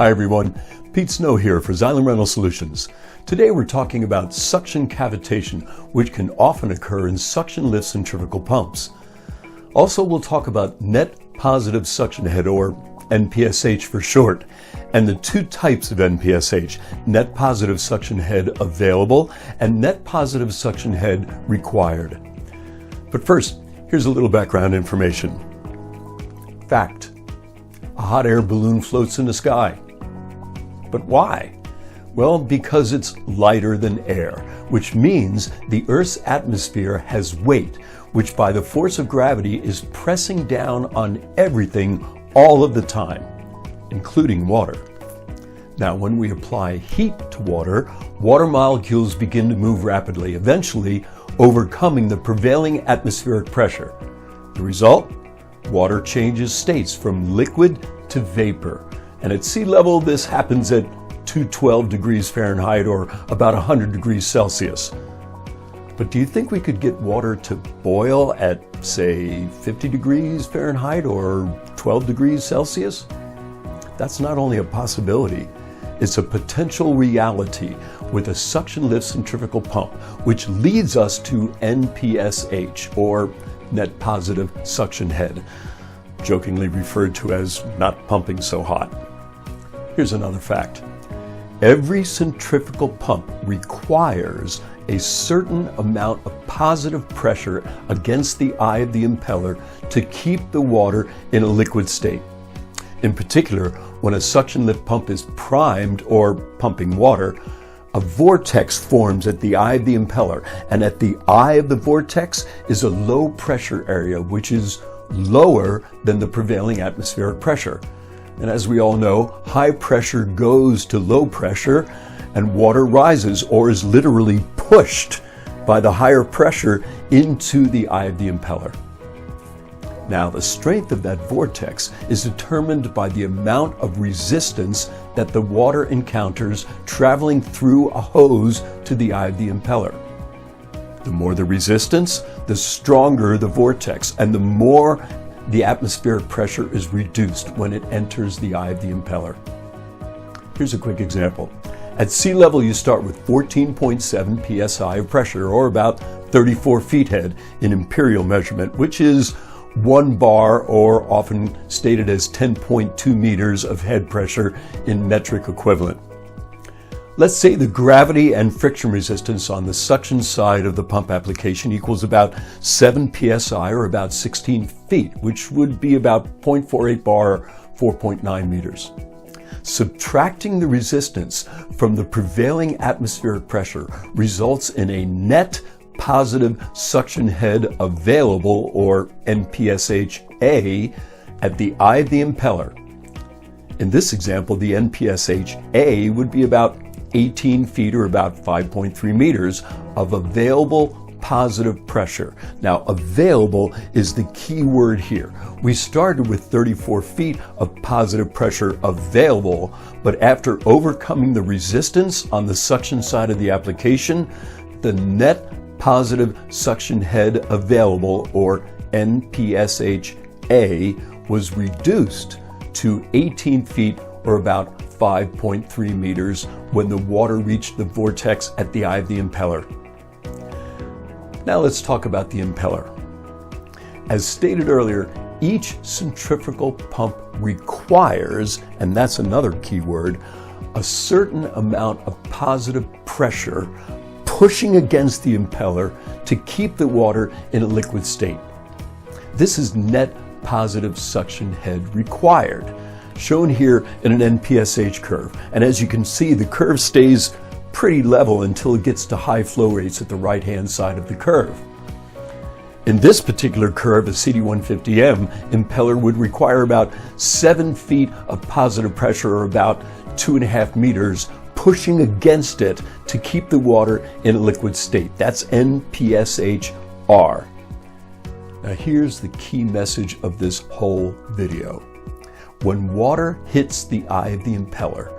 Hi everyone, Pete Snow here for Xylem Rental Solutions. Today we're talking about suction cavitation, which can often occur in suction lift centrifugal pumps. Also, we'll talk about net positive suction head, or NPSH for short, and the two types of NPSH, net positive suction head available and net positive suction head required. But first, here's a little background information. Fact: a hot air balloon floats in the sky. But why? Well, because it's lighter than air, which means the Earth's atmosphere has weight, which by the force of gravity is pressing down on everything all of the time, including water. Now, when we apply heat to water, water molecules begin to move rapidly, eventually overcoming the prevailing atmospheric pressure. The result? Water changes states from liquid to vapor. And at sea level, this happens at 212 degrees Fahrenheit or about 100 degrees Celsius. But do you think we could get water to boil at, say, 50 degrees Fahrenheit or 12 degrees Celsius? That's not only a possibility, it's a potential reality with a suction lift centrifugal pump, which leads us to NPSH, or net positive suction head, jokingly referred to as not pumping so hot. Here's another fact. Every centrifugal pump requires a certain amount of positive pressure against the eye of the impeller to keep the water in a liquid state. In particular, when a suction lift pump is primed or pumping water, a vortex forms at the eye of the impeller, and at the eye of the vortex is a low pressure area, which is lower than the prevailing atmospheric pressure. And as we all know, high pressure goes to low pressure and water rises or is literally pushed by the higher pressure into the eye of the impeller. Now, the strength of that vortex is determined by the amount of resistance that the water encounters traveling through a hose to the eye of the impeller. The more the resistance, the stronger the vortex, and the more the atmospheric pressure is reduced when it enters the eye of the impeller. Here's a quick example. At sea level, you start with 14.7 psi of pressure, or about 34 feet head in imperial measurement, which is 1 bar, or often stated as 10.2 meters of head pressure in metric equivalent. Let's say the gravity and friction resistance on the suction side of the pump application equals about 7 psi, or about 16 feet, which would be about 0.48 bar, or 4.9 meters. Subtracting the resistance from the prevailing atmospheric pressure results in a net positive suction head available, or NPSH-A, at the eye of the impeller. In this example, the NPSH-A would be about 18 feet, or about 5.3 meters of available positive pressure. Now, available is the key word here. We started with 34 feet of positive pressure available, but after overcoming the resistance on the suction side of the application, the net positive suction head available, or NPSH-A, was reduced to 18 feet, or about 5.3 meters when the water reached the vortex at the eye of the impeller. Now let's talk about the impeller. As stated earlier, each centrifugal pump requires, and that's another key word, a certain amount of positive pressure pushing against the impeller to keep the water in a liquid state. This is net positive suction head required, shown here in an NPSH curve. And as you can see, the curve stays pretty level until it gets to high flow rates at the right-hand side of the curve. In this particular curve, a CD150M impeller would require about 7 feet of positive pressure, or about 2.5 meters, pushing against it to keep the water in a liquid state. That's NPSH-R. Now here's the key message of this whole video. When water hits the eye of the impeller,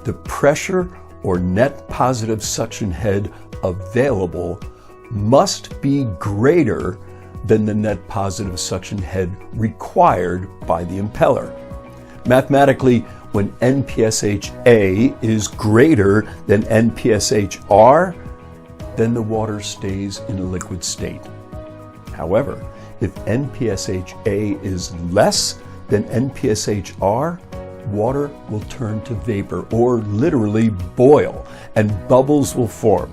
the pressure, or net positive suction head available, must be greater than the net positive suction head required by the impeller. Mathematically, when NPSH-A is greater than NPSH-R, then the water stays in a liquid state. However, if NPSH-A is less than NPSH-R, water will turn to vapor, or literally boil, and bubbles will form.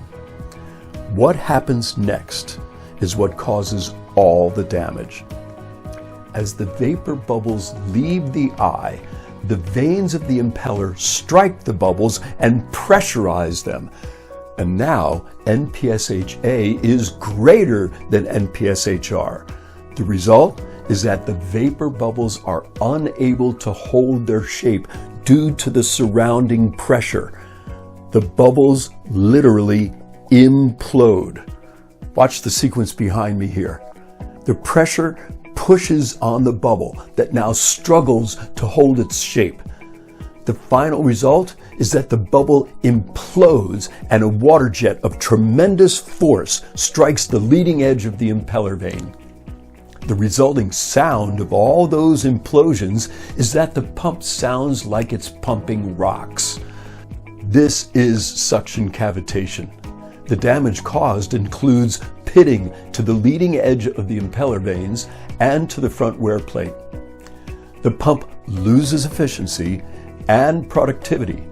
What happens next is what causes all the damage. As the vapor bubbles leave the eye, the vanes of the impeller strike the bubbles and pressurize them. And now NPSH-A is greater than NPSH-R. The result is that the vapor bubbles are unable to hold their shape due to the surrounding pressure. The bubbles literally implode. Watch the sequence behind me here. The pressure pushes on the bubble that now struggles to hold its shape. The final result is that the bubble implodes and a water jet of tremendous force strikes the leading edge of the impeller vane. The resulting sound of all those implosions is that the pump sounds like it's pumping rocks. This is suction cavitation. The damage caused includes pitting to the leading edge of the impeller vanes and to the front wear plate. The pump loses efficiency and productivity.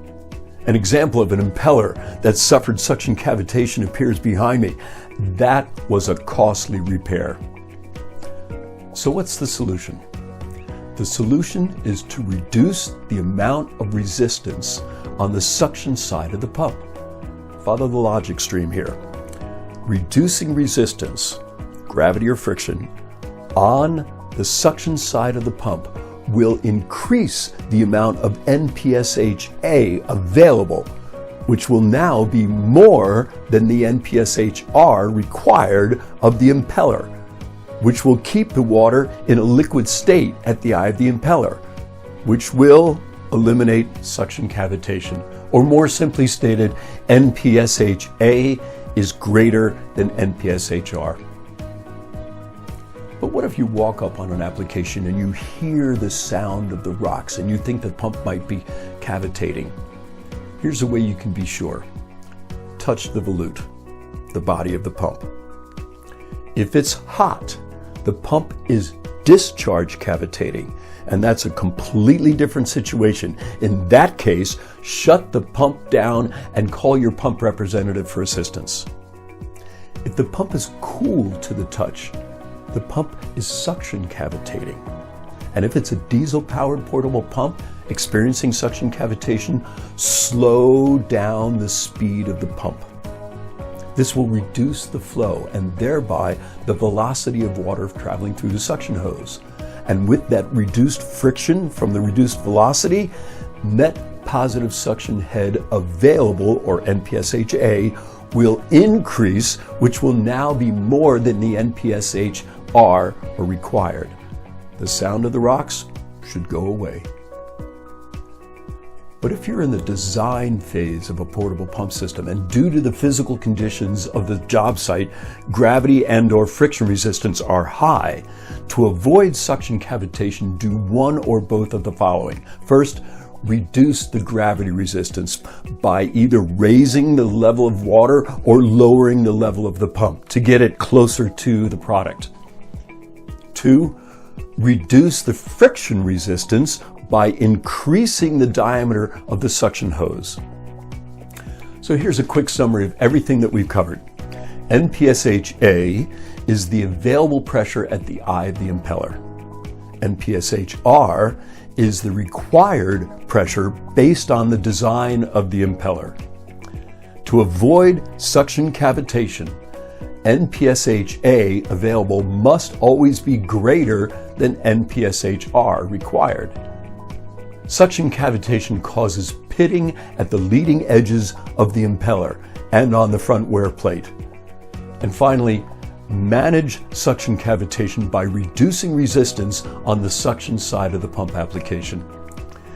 An example of an impeller that suffered suction cavitation appears behind me. That was a costly repair. So what's the solution? The solution is to reduce the amount of resistance on the suction side of the pump. Follow the logic stream here. Reducing resistance, gravity or friction, on the suction side of the pump will increase the amount of NPSH-A available, which will now be more than the NPSH-R required of the impeller, which will keep the water in a liquid state at the eye of the impeller, which will eliminate suction cavitation. Or more simply stated, NPSH-A is greater than NPSH-R. But what if you walk up on an application and you hear the sound of the rocks and you think the pump might be cavitating? Here's a way you can be sure. Touch the volute, the body of the pump. If it's hot, the pump is discharge cavitating, and that's a completely different situation. In that case, shut the pump down and call your pump representative for assistance. If the pump is cool to the touch, the pump is suction cavitating. And if it's a diesel-powered portable pump experiencing suction cavitation, slow down the speed of the pump. This will reduce the flow and thereby the velocity of water traveling through the suction hose. And with that reduced friction from the reduced velocity, net positive suction head available, or NPSH-A, will increase, which will now be more than the NPSH-R required. The sound of the rocks should go away. But if you're in the design phase of a portable pump system and due to the physical conditions of the job site, gravity and/or friction resistance are high, to avoid suction cavitation, do one or both of the following. First, reduce the gravity resistance by either raising the level of water or lowering the level of the pump to get it closer to the product. 2, reduce the friction resistance by increasing the diameter of the suction hose. So here's a quick summary of everything that we've covered. NPSH-A is the available pressure at the eye of the impeller. NPSH-R is the required pressure based on the design of the impeller. To avoid suction cavitation, NPSH-A available must always be greater than NPSH-R required. Suction cavitation causes pitting at the leading edges of the impeller and on the front wear plate. And finally, manage suction cavitation by reducing resistance on the suction side of the pump application.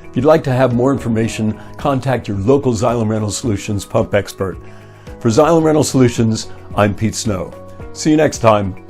If you'd like to have more information, contact your local Xylem Rental Solutions pump expert. For Xylem Rental Solutions, I'm Pete Snow. See you next time.